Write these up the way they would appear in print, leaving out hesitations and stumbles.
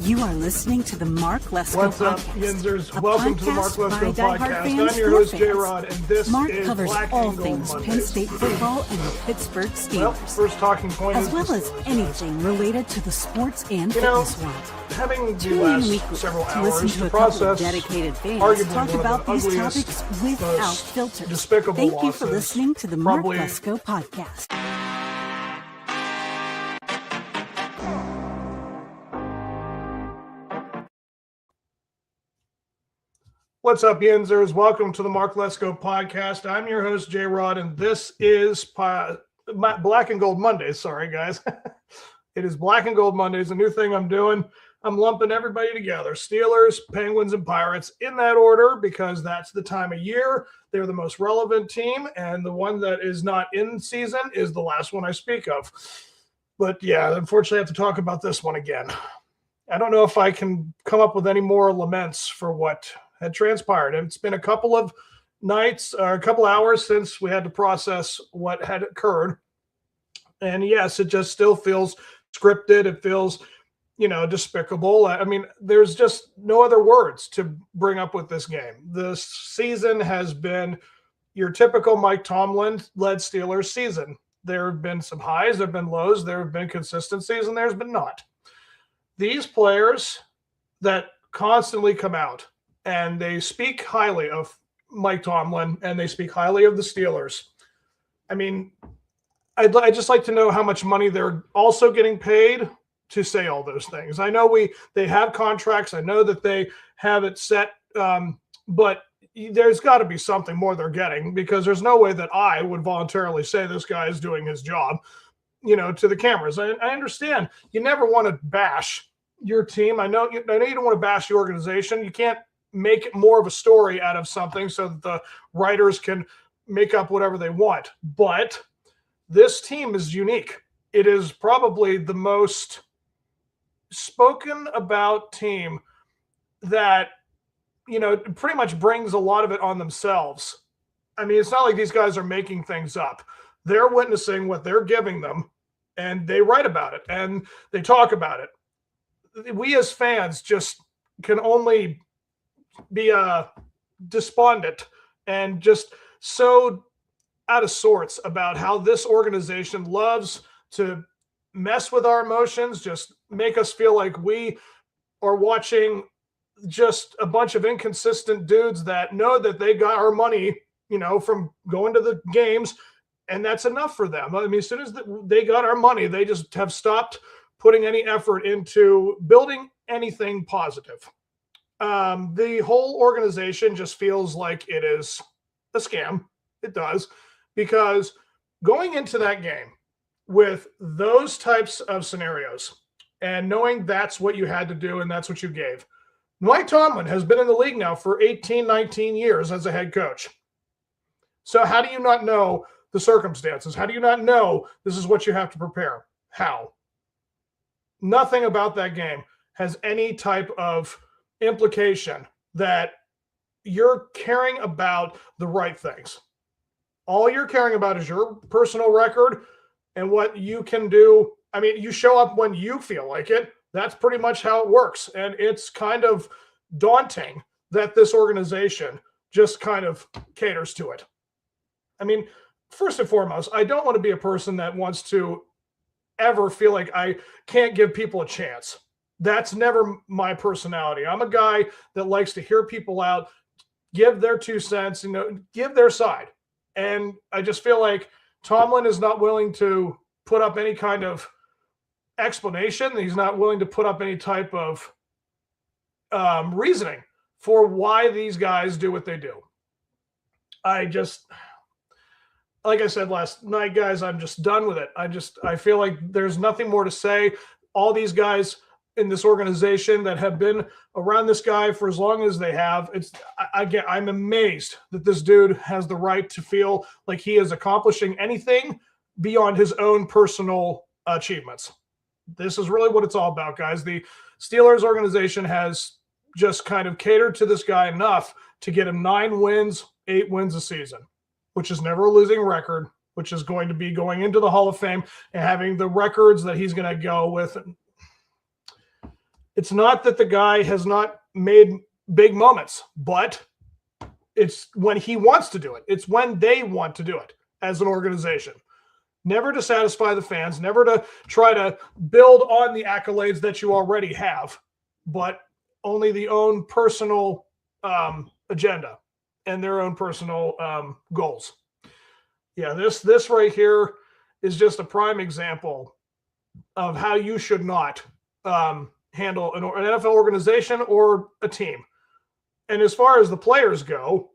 You are listening to the Mark Lesko What's up, Podcast, Yinzers? Welcome to the Mark Lesko Podcast. Fans I'm your host, fans. J-Rod, and this Mark is covers Black all and Gold things Mondays. Penn State football and the Pittsburgh Steelers, Well, first talking point as is well the as Steelers. anything related to the sports and fitness world. Having the Tune in last weekly several to listen hours to to a couple of process dedicated fans arguably talk one about of the these ugliest, topics without most filters. despicable Thank you for losses, listening to the Mark probably Lesko Podcast. What's up, Yinzers? Welcome to the Mark Lesko Podcast. I'm your host, J-Rod, and this is Black and Gold Mondays. Sorry, guys. It is Black and Gold Mondays, a new thing I'm doing. I'm lumping everybody together. Steelers, Penguins, and Pirates in that order because that's the time of year. They're the most relevant team, and the one that is not in season is the last one I speak of. But yeah, unfortunately, I have to talk about this one again. I don't know if I can come up with any more laments for what had transpired. And it's been a couple of nights, or a couple hours since we had to process what had occurred. And yes, it just still feels scripted. It feels, despicable. I mean, there's just no other words to bring up with this game. This season has been your typical Mike Tomlin-led Steelers season. There have been some highs, there have been lows, there have been consistencies, and there's been not. These players that constantly come out and they speak highly of Mike Tomlin and they speak highly of the Steelers. I mean, I'd just like to know how much money they're also getting paid to say all those things. I know they have contracts. I know that they have it set, but there's got to be something more they're getting because there's no way that I would voluntarily say this guy is doing his job, to the cameras. I understand you never want to bash your team. I know you don't want to bash the organization. You can't make more of a story out of something so that the writers can make up whatever they want. But this team is unique. It is probably the most spoken about team that, pretty much brings a lot of it on themselves. I mean, it's not like these guys are making things up. They're witnessing what they're giving them, and they write about it, and they talk about it. We as fans just can only be despondent and just so out of sorts about how this organization loves to mess with our emotions, just make us feel like we are watching just a bunch of inconsistent dudes that know that they got our money, from going to the games, and that's enough for them. I mean, as soon as they got our money, they just have stopped putting any effort into building anything positive. The whole organization just feels like it is a scam. It does, because going into that game with those types of scenarios and knowing that's what you had to do and that's what you gave. Mike Tomlin has been in the league now for 18, 19 years as a head coach. So how do you not know the circumstances? How do you not know this is what you have to prepare? How? Nothing about that game has any type of implication that you're caring about the right things. All you're caring about is your personal record and what you can do. I mean, you show up when you feel like it. That's pretty much how it works. And it's kind of daunting that this organization just kind of caters to it. I mean, first and foremost, I don't want to be a person that wants to ever feel like I can't give people a chance. That's never my personality. I'm a guy that likes to hear people out, give their 2 cents, give their side. And I just feel like Tomlin is not willing to put up any kind of explanation. He's not willing to put up any type of reasoning for why these guys do what they do. Like I said last night, guys, I'm just done with it. I feel like there's nothing more to say. All these guys in this organization that have been around this guy for as long as they have, I'm amazed that this dude has the right to feel like he is accomplishing anything beyond his own personal achievements. This is really what it's all about, guys. The Steelers organization has just kind of catered to this guy enough to get him 9 wins, 8 wins a season, which is never a losing record, which is going to be going into the Hall of Fame and having the records that he's going to go with. It's not that the guy has not made big moments, but it's when he wants to do it. It's when they want to do it as an organization. Never to satisfy the fans, never to try to build on the accolades that you already have, but only the own personal agenda and their own personal goals. Yeah, this right here is just a prime example of how you should not handle an NFL organization or a team. And as far as the players go,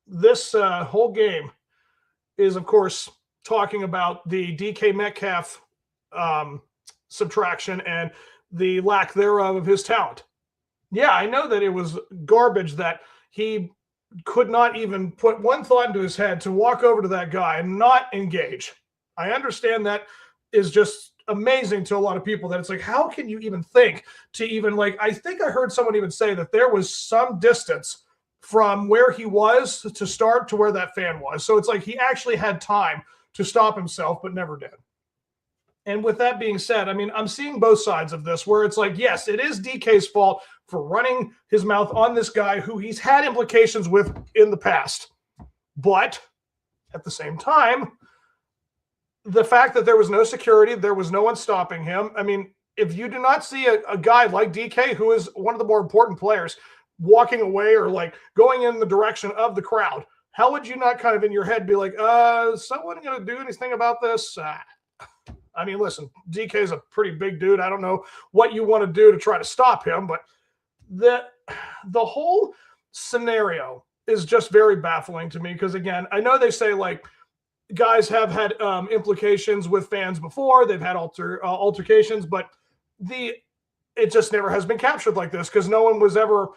this whole game is, of course, talking about the DK Metcalf subtraction and the lack thereof of his talent. Yeah, I know that it was garbage that he could not even put one thought into his head to walk over to that guy and not engage. I understand that is just amazing to a lot of people, that it's like, how can you even think to even, like, I think I heard someone even say that there was some distance from where he was to start to where that fan was. So it's like he actually had time to stop himself, but never did. And with that being said, I mean, I'm seeing both sides of this, where it's like, yes, it is DK's fault for running his mouth on this guy who he's had implications with in the past. But at the same time, the fact that there was no security, there was no one stopping him. I mean, if you do not see a guy like DK, who is one of the more important players, walking away or like going in the direction of the crowd, how would you not kind of in your head be like, is someone going to do anything about this? I mean, listen, DK is a pretty big dude. I don't know what you want to do to try to stop him, but the whole scenario is just very baffling to me, because, again, I know they say, like, guys have had implications with fans before. They've had altercations, but it just never has been captured like this, because no one was ever,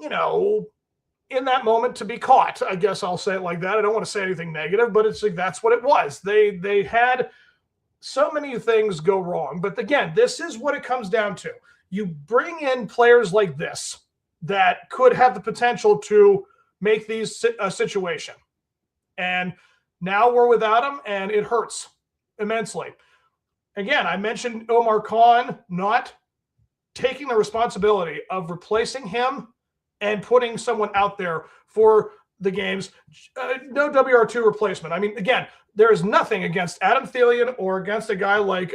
in that moment to be caught. I guess I'll say it like that. I don't want to say anything negative, but it's like that's what it was. They had so many things go wrong. But again, this is what it comes down to. You bring in players like this that could have the potential to make these a situation. And now we're without them, and it hurts immensely. Again, I mentioned Omar Khan not taking the responsibility of replacing him and putting someone out there for the games. No WR2 replacement. I mean, again, there is nothing against Adam Thielen or against a guy like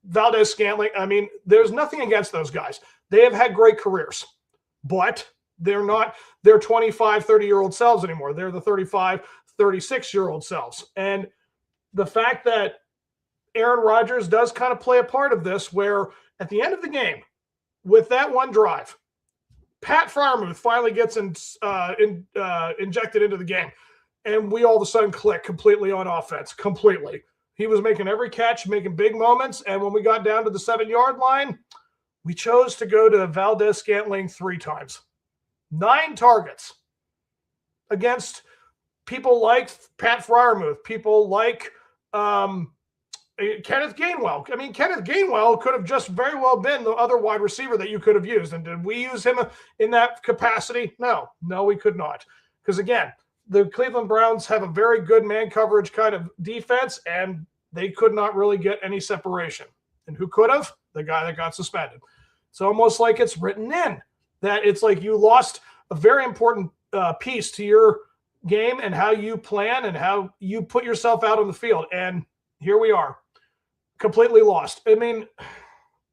Valdez-Scantling. I mean, there's nothing against those guys. They have had great careers, but they're not their 25, 30-year-old selves anymore. They're the 35, 36-year-old selves. And the fact that Aaron Rodgers does kind of play a part of this, where at the end of the game, with that one drive, Pat Freiermuth finally gets injected into the game, and we all of a sudden click completely on offense, completely. He was making every catch, making big moments, and when we got down to the 7-yard line, we chose to go to Valdez-Scantling 3 times. 9 targets against people like Pat Freiermuth, people like Kenneth Gainwell. I mean, Kenneth Gainwell could have just very well been the other wide receiver that you could have used. And did we use him in that capacity? No, we could not. Because, again, the Cleveland Browns have a very good man coverage kind of defense, and they could not really get any separation. And who could have? The guy that got suspended. It's almost like it's written in that it's like you lost a very important piece to your game and how you plan and how you put yourself out on the field. And here we are, completely lost. I mean,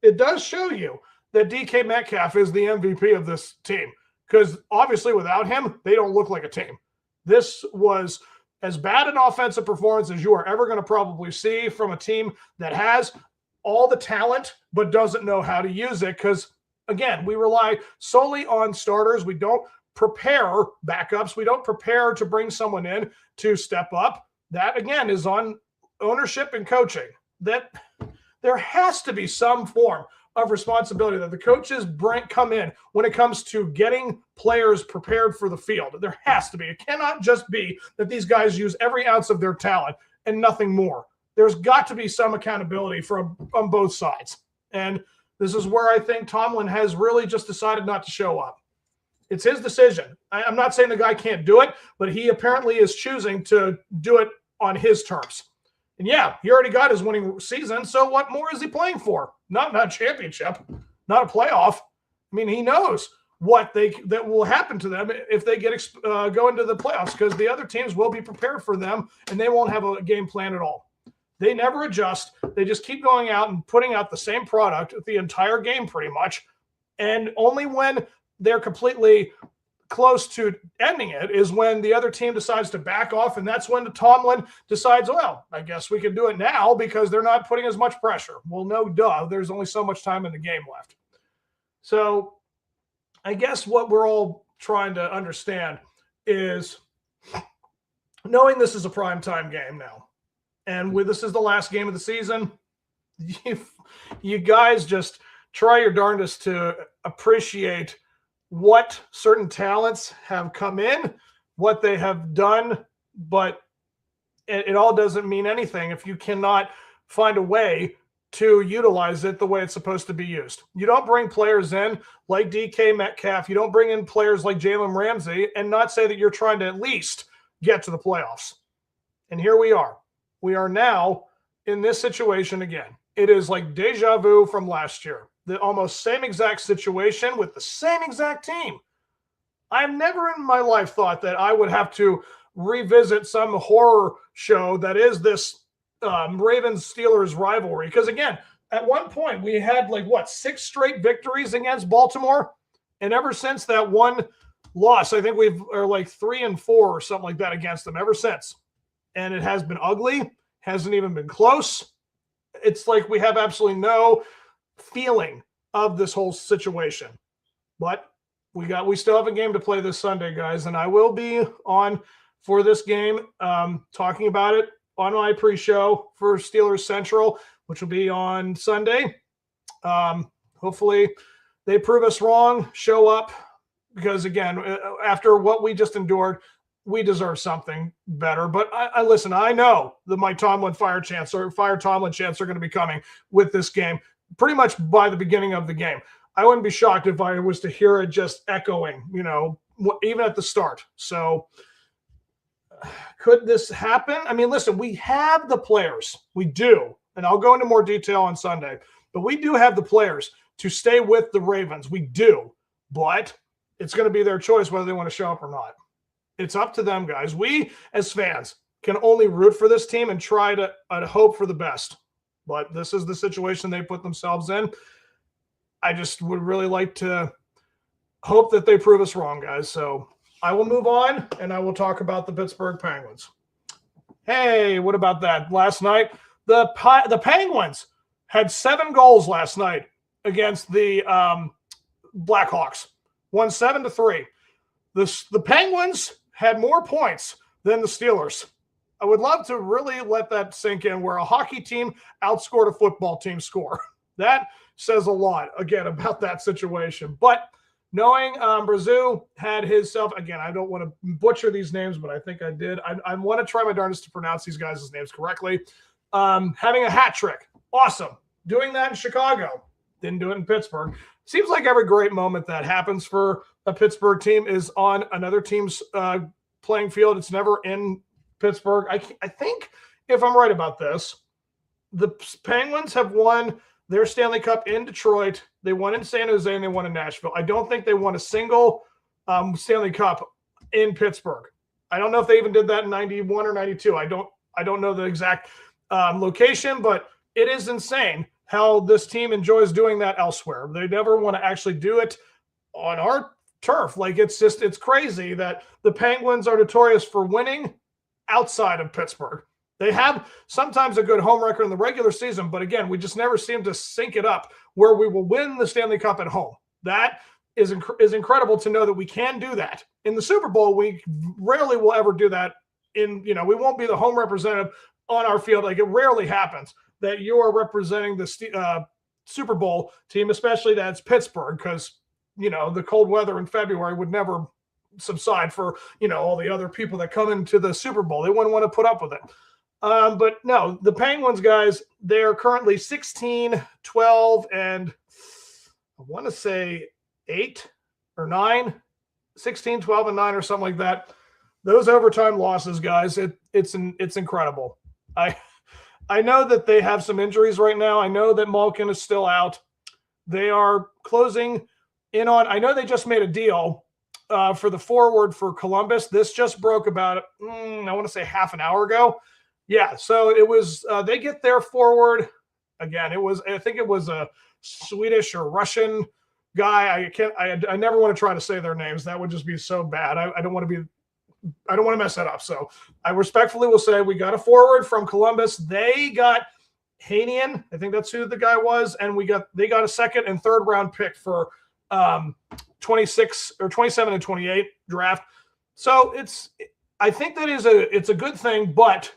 it does show you that DK Metcalf is the MVP of this team, because obviously without him, they don't look like a team. This was as bad an offensive performance as you are ever going to probably see from a team that has all the talent but doesn't know how to use it, because, again, we rely solely on starters. We don't prepare backups. We don't prepare to bring someone in to step up. That, again, is on ownership and coaching. That there has to be some form of responsibility that the coaches come in when it comes to getting players prepared for the field. There has to be. It cannot just be that these guys use every ounce of their talent and nothing more. There's got to be some accountability on both sides. And this is where I think Tomlin has really just decided not to show up. It's his decision. I'm not saying the guy can't do it, but he apparently is choosing to do it on his terms. And yeah, he already got his winning season. So what more is he playing for? Not a championship, not a playoff. I mean, he knows what that will happen to them if they go into the playoffs, because the other teams will be prepared for them and they won't have a game plan at all. They never adjust. They just keep going out and putting out the same product the entire game pretty much. And only when they're completely close to ending it is when the other team decides to back off, and that's when the Tomlin decides, well, I guess we can do it now because they're not putting as much pressure. Well, no duh. There's only so much time in the game left. So I guess what we're all trying to understand is, knowing this is a primetime game now, and this is the last game of the season, you guys just try your darndest to appreciate what certain talents have come in, what they have done, but it all doesn't mean anything if you cannot find a way to utilize it the way it's supposed to be used. You don't bring players in like DK Metcalf. You don't bring in players like Jalen Ramsey and not say that you're trying to at least get to the playoffs. And here we are. We are now in this situation again. It is like deja vu from last year. The almost same exact situation with the same exact team. I've never in my life thought that I would have to revisit some horror show that is this Ravens-Steelers rivalry. Because again, at one point we had 6 straight victories against Baltimore. And ever since that one loss, I think are 3-4 or something like that against them ever since. And it has been ugly, hasn't even been close. It's like we have absolutely no feeling of this whole situation. But we still have a game to play this Sunday, guys, and I will be on for this game talking about it on my pre-show for Steelers Central, which will be on Sunday. Hopefully they prove us wrong, show up, because again, after what we just endured, we deserve something better. But I listen, I know the Mike Tomlin fire Tomlin chants are going to be coming with this game pretty much by the beginning of the game. I wouldn't be shocked if I was to hear it just echoing, even at the start. So could this happen? I mean, listen, we have the players. We do. And I'll go into more detail on Sunday. But we do have the players to stay with the Ravens. We do. But it's going to be their choice whether they want to show up or not. It's up to them, guys. We, as fans, can only root for this team and try to hope for the best. But this is the situation they put themselves in. I just would really like to hope that they prove us wrong, guys. So I will move on, and I will talk about the Pittsburgh Penguins. Hey, what about that? Last night, the Penguins had 7 goals last night against the Blackhawks. Won 7-3. The Penguins had more points than the Steelers. I would love to really let that sink in, where a hockey team outscored a football team score. That says a lot, again, about that situation. But knowing Brazil had himself, again, I don't want to butcher these names, but I think I did. I want to try my darndest to pronounce these guys' names correctly. Having a hat trick. Awesome. Doing that in Chicago. Didn't do it in Pittsburgh. Seems like every great moment that happens for a Pittsburgh team is on another team's playing field. It's never in Pittsburgh. I think, if I'm right about this, the Penguins have won their Stanley Cup in Detroit. They won in San Jose, and they won in Nashville. I don't think they won a single Stanley Cup in Pittsburgh. I don't know if they even did that in 91 or 92. I don't know the exact location, but it is insane how this team enjoys doing that elsewhere. They never want to actually do it on our turf. It's crazy that the Penguins are notorious for winning outside of Pittsburgh. They have sometimes a good home record in the regular season, but again, we just never seem to sync it up where we will win the Stanley Cup at home. That is incredible to know that we can do that. In the Super Bowl, we rarely will ever do that. We won't be the home representative on our field. It rarely happens that you are representing the Super Bowl team, especially that's Pittsburgh, because, the cold weather in February would never subside for, all the other people that come into the Super Bowl. They wouldn't want to put up with it. But no, the Penguins, guys, they are currently 16, 12, and I want to say 8 or 9, 16, 12, and 9 or something like that. Those overtime losses, guys, it's incredible. I know that they have some injuries right now. I know that Malkin is still out. They are closing in on, I know they just made a deal for the forward for Columbus. This just broke about, I want to say half an hour ago. Yeah, so it was, they get their forward. Again, I think it was a Swedish or Russian guy. I never want to try to say their names. That would just be so bad. I don't want to mess that up. So I respectfully will say we got a forward from Columbus. They got Hanian, I think that's who the guy was, and they got a second and third round pick for 26 or 27 and 28 draft. So I think that it's a good thing, but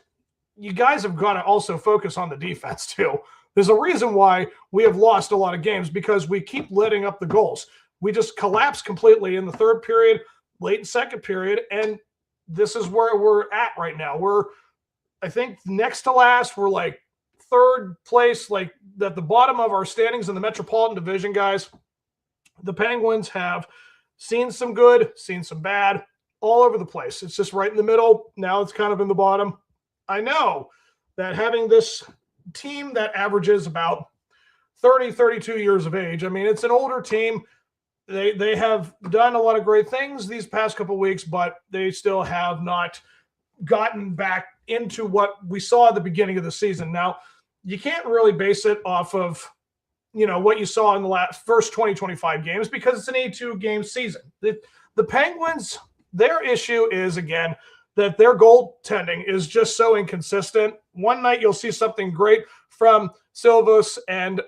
you guys have got to also focus on the defense too. There's a reason why we have lost a lot of games, because we keep letting up the goals. We just collapse completely in the third period, late second period, and this is where we're at right now. We're, I think, next to last. We're like third place, like at the bottom of our standings in the Metropolitan Division, guys. The Penguins have seen some good, seen some bad, all over the place. It's just right in the middle. Now it's kind of in the bottom. I know that having this team that averages about 30, 32 years of age, I mean, it's an older team. They have done a lot of great things these past couple of weeks, but they still have not gotten back into what we saw at the beginning of the season. Now, you can't really base it off of, what you saw in the first 20-25 games, because it's an 82-game season. The Penguins, their issue is, again, that their goaltending is just so inconsistent. One night you'll see something great from Silvos and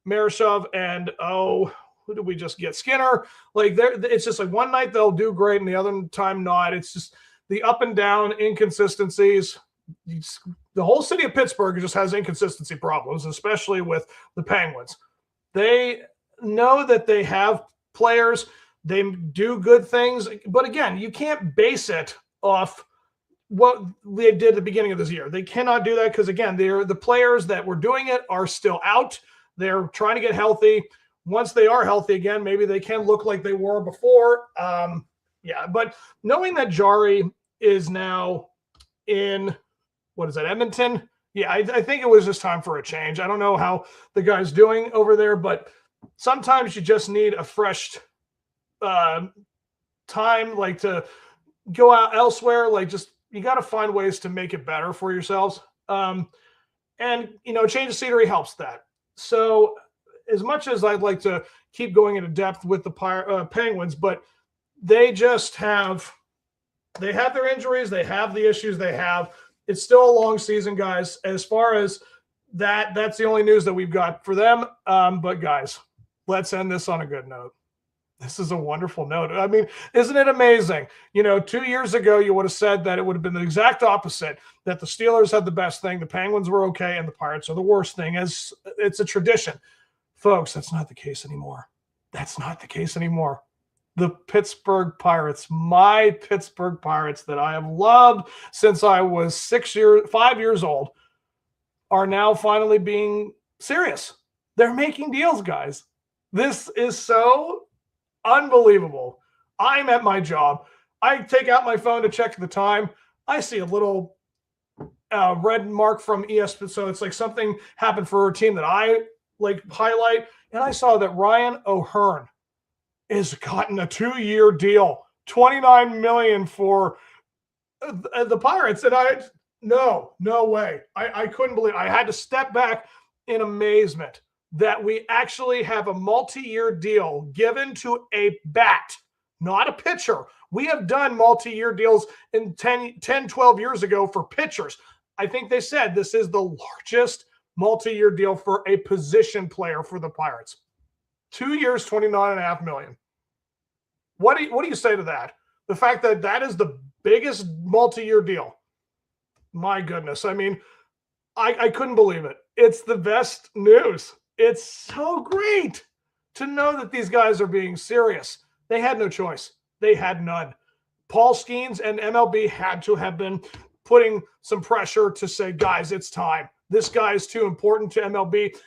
Marashov and, who did we just get? Skinner. Like, it's just like one night they'll do great and the other time not. It's just the up and down inconsistencies. The whole city of Pittsburgh just has inconsistency problems, especially with the Penguins. They know that they have players. They do good things. But again, you can't base it off what they did at the beginning of this year. They cannot do that because, again, the players that were doing it are still out. They're trying to get healthy. Once they are healthy again, maybe they can look like they were before. But knowing that Jari is now in, Edmonton? Yeah, I think it was just time for a change. I don't know how the guy's doing over there, but sometimes you just need a fresh time, like to go out elsewhere. Like, just, you got to find ways to make it better for yourselves. And, change of scenery helps that. So as much as I'd like to keep going into depth with the Penguins, but they have their injuries. They have the issues they have. It's still a long season, guys. As far as that's the only news that we've got for them. But guys, let's end this on a good note. This is a wonderful note. I mean, isn't it amazing? 2 years ago, you would have said that it would have been the exact opposite, that the Steelers had the best thing, the Penguins were okay, and the Pirates are the worst thing, as it's a tradition. Folks, that's not the case anymore. That's not the case anymore. The Pittsburgh Pirates, my Pittsburgh Pirates that I have loved since I was 5 years old, are now finally being serious. They're making deals, guys. This is so unbelievable. I'm at my job. I take out my phone to check the time. I see a little red mark from ESPN. So it's like something happened for a team that I highlight. And I saw that Ryan O'Hearn has gotten a 2-year deal, $29 million for the Pirates. And no way. I couldn't believe it. I had to step back in amazement that we actually have a multi-year deal given to a bat, not a pitcher. We have done multi-year deals in 10, 12 years ago for pitchers. I think they said this is the largest multi-year deal for a position player for the Pirates. 2 years, $29.5 million. What do you say to that? The fact that is the biggest multi-year deal. My goodness. I mean, I couldn't believe it. It's the best news. It's so great to know that these guys are being serious. They had no choice. They had none. Paul Skeens and MLB had to have been putting some pressure to say, guys, it's time. This guy is too important to MLB.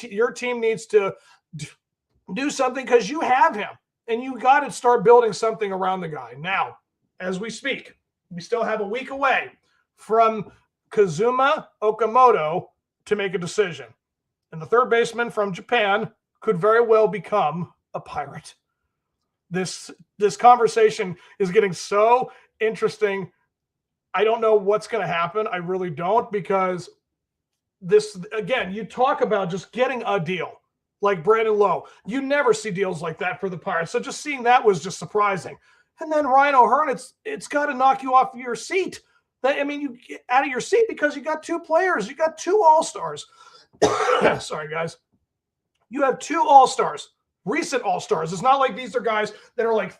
Your team needs to do something because you have him. And you got to start building something around the guy. Now, as we speak, we still have a week away from Kazuma Okamoto to make a decision. And the third baseman from Japan could very well become a Pirate. This conversation is getting so interesting. I don't know what's going to happen. I really don't, because this, again, you talk about just getting a deal like Brandon Lowe. You never see deals like that for the Pirates. So just seeing that was just surprising. And then Ryan O'Hearn, it's got to knock you off your seat. You get out of your seat because you got two players. You got two All-Stars. Sorry, guys. You have two All-Stars, recent All-Stars. It's not like these are guys that are like,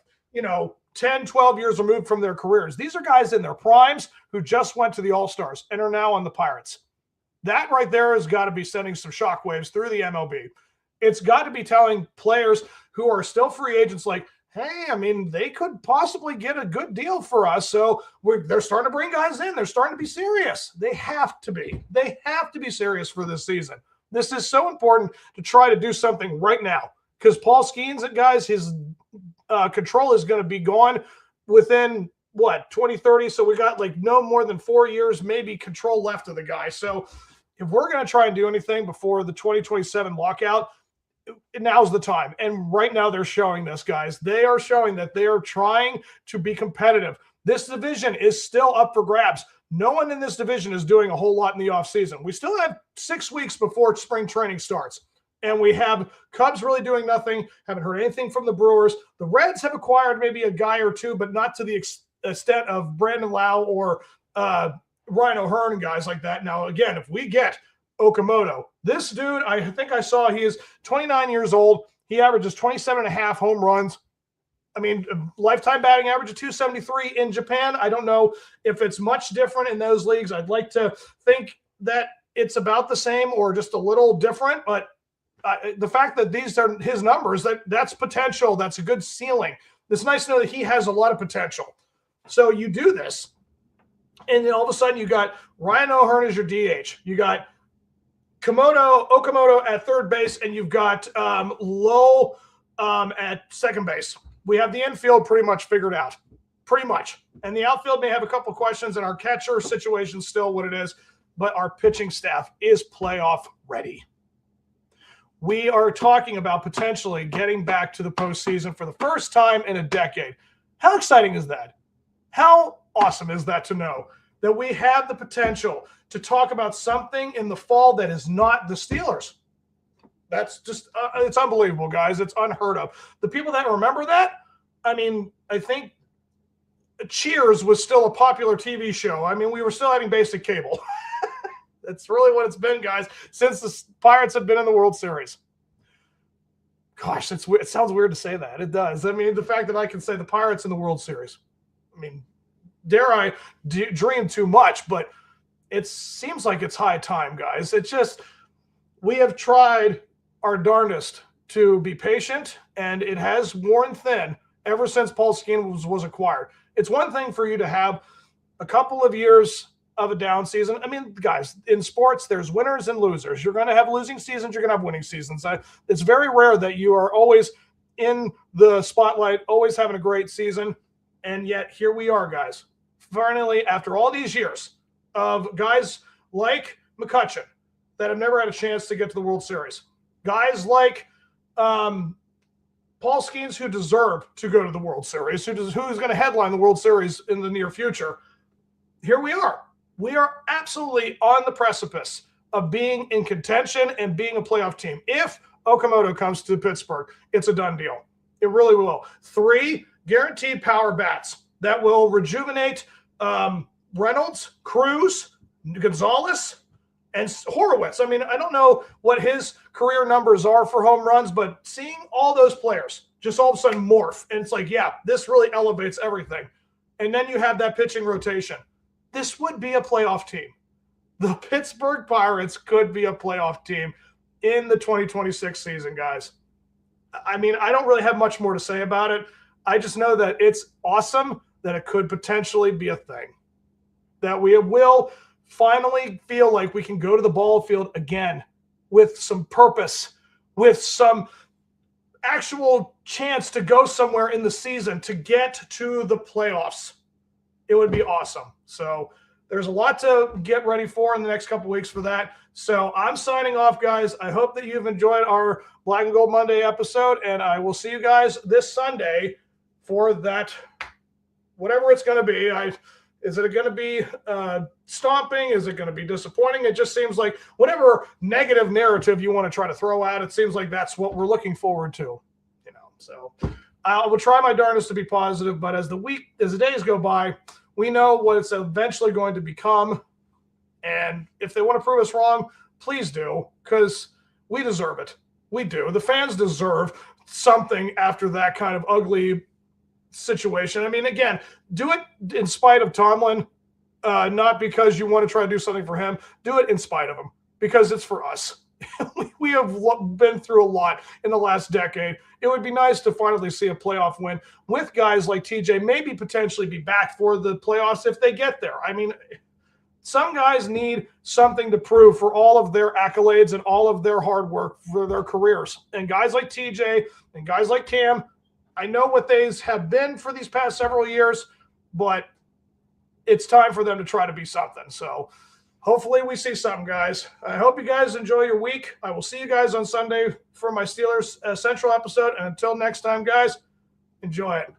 10, 12 years removed from their careers. These are guys in their primes who just went to the All-Stars and are now on the Pirates. That right there has got to be sending some shockwaves through the MLB. It's got to be telling players who are still free agents like, hey, they could possibly get a good deal for us. So they're starting to bring guys in. They're starting to be serious. They have to be. They have to be serious for this season. This is so important to try to do something right now, because Paul Skeens, guys, his control is going to be gone within, 2030. So we got like no more than 4 years, maybe, control left of the guy. So if we're going to try and do anything before the 2027 lockout, now's the time. And right now they're showing this, guys. They are showing that they are trying to be competitive. This division is still up for grabs. No one in this division is doing a whole lot in the offseason. We still have 6 weeks before spring training starts. And we have Cubs really doing nothing. Haven't heard anything from the Brewers. The Reds have acquired maybe a guy or two, but not to the extent of Brandon Lau or Ryan O'Hearn and guys like that. Now, again, if we get Okamoto, this dude, I think I saw he is 29 years old. He averages 27.5 home runs. Lifetime batting average of 273 in Japan. I don't know if it's much different in those leagues. I'd like to think that it's about the same or just a little different, but the fact that these are his numbers, that's potential. That's a good ceiling. It's nice to know that he has a lot of potential. So you do this, and then all of a sudden you got Ryan O'Hearn as your DH. You got Okamoto at third base, and you've got Lowe at second base. We have the infield pretty much figured out. Pretty much. And the outfield may have a couple questions, and our catcher situation still what it is, but our pitching staff is playoff ready. We are talking about potentially getting back to the postseason for the first time in a decade. How exciting is that? How awesome is that to know that we have the potential to talk about something in the fall that is not the Steelers? That's just, it's unbelievable, guys. It's unheard of. The people that remember that, I think Cheers was still a popular TV show. We were still having basic cable. That's really what it's been, guys, since the Pirates have been in the World Series. Gosh, it sounds weird to say that. It does. The fact that I can say the Pirates in the World Series. Dare I dream too much, but it seems like it's high time, guys. It's just, we have tried our darndest to be patient, and it has worn thin ever since Paul Skeens was acquired. It's one thing for you to have a couple of years of a down season. Guys, in sports, there's winners and losers. You're going to have losing seasons. You're going to have winning seasons. It's very rare that you are always in the spotlight, always having a great season. And yet here we are, guys. Finally, after all these years of guys like McCutchen that have never had a chance to get to the World Series, guys like Paul Skeens who deserve to go to the World Series, who's going to headline the World Series in the near future, here we are. We are absolutely on the precipice of being in contention and being a playoff team. If Okamoto comes to Pittsburgh, it's a done deal. It really will. 3 guaranteed power bats that will rejuvenate Reynolds, Cruz, Gonzalez, and Horowitz. I don't know what his career numbers are for home runs, but seeing all those players just all of a sudden morph, and it's like, yeah, this really elevates everything. And then you have that pitching rotation. This would be a playoff team. The Pittsburgh Pirates could be a playoff team in the 2026 season, guys. I don't really have much more to say about it. I just know that it's awesome that it could potentially be a thing. That we will finally feel like we can go to the ball field again with some purpose, with some actual chance to go somewhere in the season to get to the playoffs. It would be awesome. So there's a lot to get ready for in the next couple weeks for that. So I'm signing off, guys. I hope that you've enjoyed our Black and Gold Monday episode, and I will see you guys this Sunday for that, whatever it's going to be. Is it going to be stomping? Is it going to be disappointing? It just seems like whatever negative narrative you want to try to throw out, it seems like that's what we're looking forward to. So I will try my darndest to be positive, but as the days go by, we know what it's eventually going to become. And if they want to prove us wrong, please do, because we deserve it. We do. The fans deserve something after that kind of ugly situation. I mean, again, do it in spite of Tomlin, not because you want to try to do something for him. Do it in spite of him, because it's for us. We have been through a lot in the last decade. It would be nice to finally see a playoff win with guys like TJ, maybe potentially be back for the playoffs if they get there. I mean, some guys need something to prove for all of their accolades and all of their hard work for their careers. And guys like TJ and guys like Cam, I know what they have been for these past several years, but it's time for them to try to be something. So hopefully we see something, guys. I hope you guys enjoy your week. I will see you guys on Sunday for my Steelers Central episode. And until next time, guys, enjoy it.